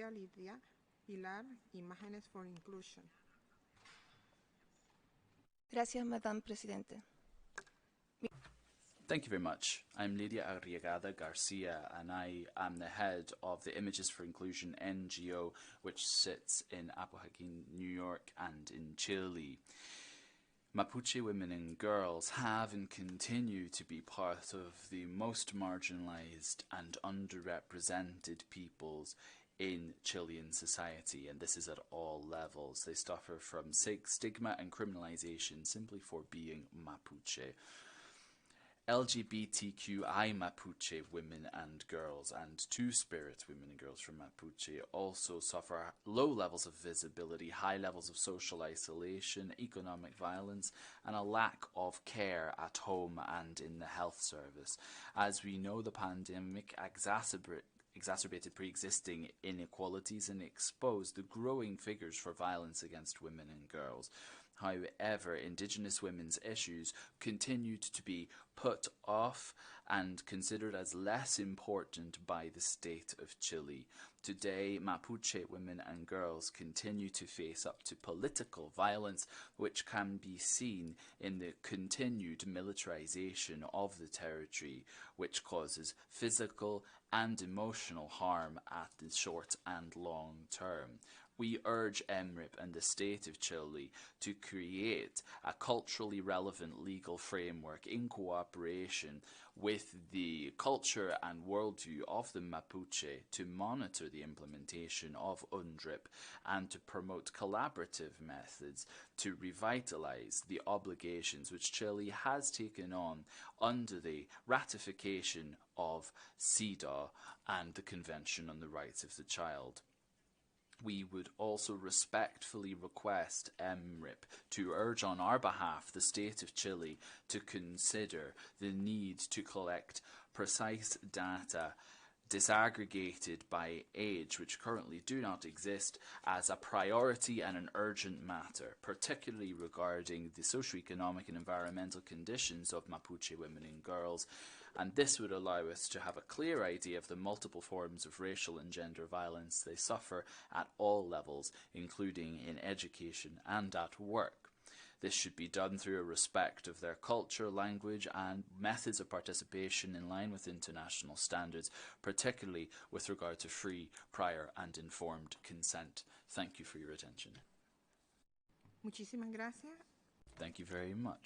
Lidia Pilar, Imágenes for Inclusion. Gracias, Madame Presidente. Thank you very much. I'm Lidia Arriagada Garcia, and I am the head of the Images for Inclusion NGO, which sits in Apojoaquin, New York, and in Chile. Mapuche women and girls have and continue to be part of the most marginalized and underrepresented peoples in Chilean society, and this is at all levels. They suffer from stigma and criminalization simply for being Mapuche. LGBTQI Mapuche women and girls and Two-Spirit women and girls from Mapuche also suffer low levels of visibility, high levels of social isolation, economic violence, and a lack of care at home and in the health service. As we know, the pandemic exacerbated pre-existing inequalities and exposed the growing figures for violence against women and girls. However, Indigenous women's issues continued to be put off and considered as less important by the state of Chile. Today, Mapuche women and girls continue to face up to political violence, which can be seen in the continued militarization of the territory, which causes physical and emotional harm at the short and long term. We urge EMRIP and the state of Chile to create a culturally relevant legal framework in cooperation with the culture and worldview of the Mapuche to monitor the implementation of UNDRIP and to promote collaborative methods to revitalize the obligations which Chile has taken on under the ratification of CEDAW and the Convention on the Rights of the Child. We would also respectfully request EMRIP to urge on our behalf the state of Chile to consider the need to collect precise data disaggregated by age, which currently do not exist, as a priority and an urgent matter, particularly regarding the socioeconomic and environmental conditions of Mapuche women and girls. And this would allow us to have a clear idea of the multiple forms of racial and gender violence they suffer at all levels, including in education and at work. This should be done through a respect of their culture, language, and methods of participation in line with international standards, particularly with regard to free, prior, and informed consent. Thank you for your attention. Muchísimas gracias. Thank you very much.